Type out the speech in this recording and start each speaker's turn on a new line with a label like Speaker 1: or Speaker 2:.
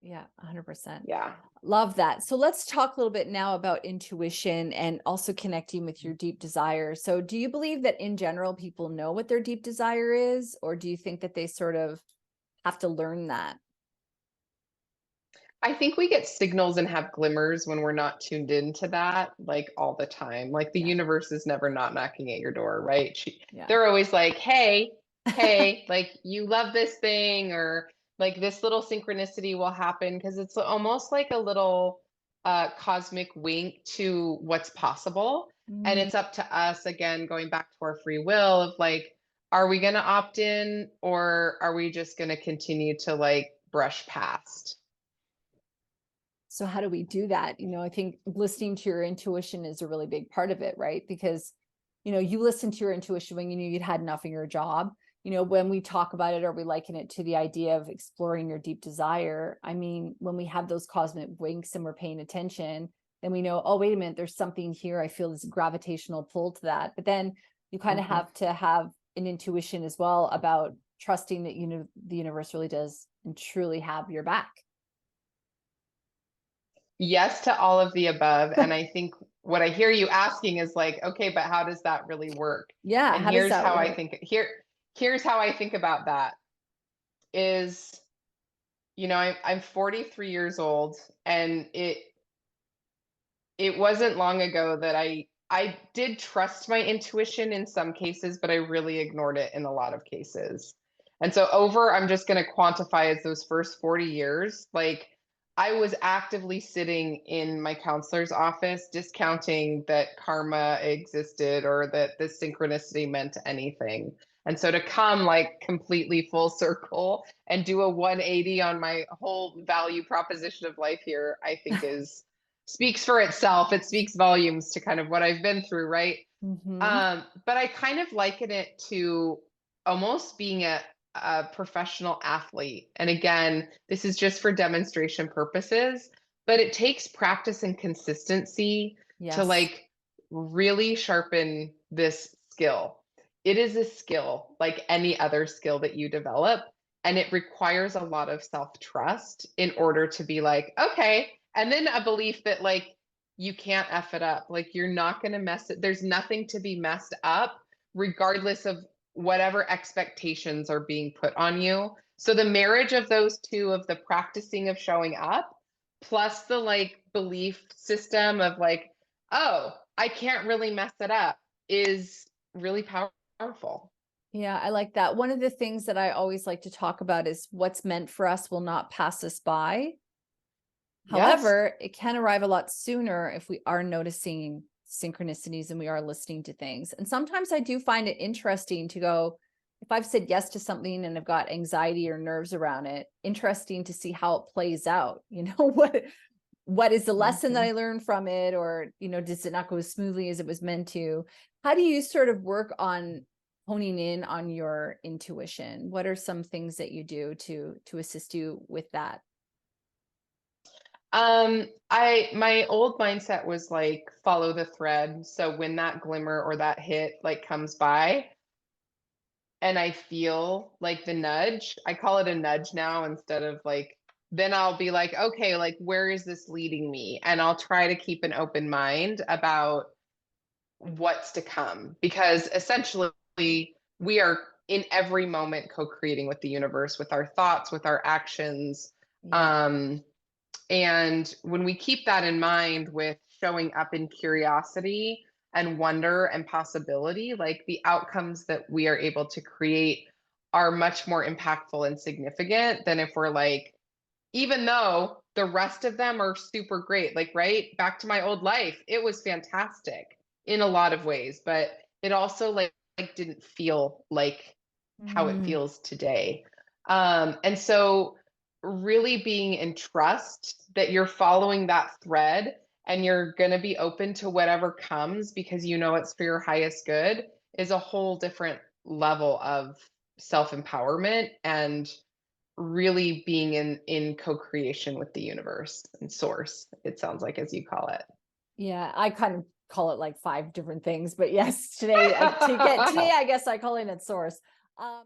Speaker 1: Yeah, 100%.
Speaker 2: Yeah.
Speaker 1: Love that. So let's talk a little bit now about intuition and also connecting with your deep desire. So do you believe that in general people know what their deep desire is, or do you think that they sort of have to learn that?
Speaker 2: I think we get signals and have glimmers when we're not tuned into that, like all the time. Like the
Speaker 1: Yeah.
Speaker 2: universe is never not knocking at your door, right?
Speaker 1: Yeah.
Speaker 2: They're always like, hey, like you love this thing, or like this little synchronicity will happen, because it's almost like a little cosmic wink to what's possible. And
Speaker 1: Mm.
Speaker 2: it's up to us, again, going back to our free will of like, are we going to opt in, or are we just going to continue to like brush past?
Speaker 1: So how do we do that? I think listening to your intuition is a really big part of it, right? Because, you listen to your intuition when you knew you'd had enough in your job. When we talk about it or we liken it to the idea of exploring your deep desire, I mean, when we have those cosmic winks and we're paying attention, then we know, oh, wait a minute, there's something here. I feel this gravitational pull to that. But then you kind of
Speaker 2: Mhm.
Speaker 1: have to have an intuition as well about trusting that, the universe really does and truly have your back.
Speaker 2: Yes to all of the above. And I think what I hear you asking is like, okay, but how does that really work?
Speaker 1: Yeah.
Speaker 2: And
Speaker 1: How does that work?
Speaker 2: here's how I think about that is, I'm 43 years old, and it wasn't long ago that I did trust my intuition in some cases, but I really ignored it in a lot of cases. And so I'm just going to quantify as those first 40 years, like I was actively sitting in my counselor's office discounting that karma existed or that this synchronicity meant anything. And so to come like completely full circle and do a 180 on my whole value proposition of life here, I think is speaks for itself. It speaks volumes to kind of what I've been through, right?
Speaker 1: Hmm.
Speaker 2: But I kind of liken it to almost being a professional athlete. And again, this is just for demonstration purposes, but it takes practice and consistency to
Speaker 1: Yes.
Speaker 2: like really sharpen this skill. It is a skill like any other skill that you develop. And it requires a lot of self trust in order to be like, okay. And then a belief that like you can't F it up. Like you're not going to mess it. There's nothing to be messed up, regardless of whatever expectations are being put on you. So the marriage of those two, of the practicing of showing up, plus the like belief system of like, oh, I can't really mess it up, is really powerful.
Speaker 1: Yeah, I like that. One of the things that I always like to talk about is what's meant for us will not pass us by.
Speaker 2: Yes.
Speaker 1: However, it can arrive a lot sooner if we are noticing synchronicities and we are listening to things. And sometimes I do find it interesting to go, if I've said yes to something and I've got anxiety or nerves around it, interesting to see how it plays out. What is the lesson that
Speaker 2: Mhm.
Speaker 1: I learned from it? Or, does it not go as smoothly as it was meant to? How do you sort of work on honing in on your intuition? What are some things that you do to assist you with that?
Speaker 2: My old mindset was like follow the thread. So when that glimmer or that hit like comes by, and I feel like the nudge, I call it a nudge now instead of like, then I'll be like, okay, like where is this leading me? And I'll try to keep an open mind about what's to come, because essentially we are in every moment co-creating with the universe, with our thoughts, with our actions.
Speaker 1: Yeah.
Speaker 2: Um, and when we keep that in mind with showing up in curiosity and wonder and possibility, like the outcomes that we are able to create are much more impactful and significant than if we're like, even though the rest of them are super great, like, right? Back to my old life, it was fantastic in a lot of ways, but it also like didn't feel like how it
Speaker 1: Mm.
Speaker 2: feels today. And so really being in trust that you're following that thread and you're going to be open to whatever comes because you know it's for your highest good is a whole different level of self-empowerment and really being in co-creation with the universe and source, it sounds like, as you call it.
Speaker 1: Yeah, I kind of call it like 5 different things, but yes, today I guess I call it at source. Um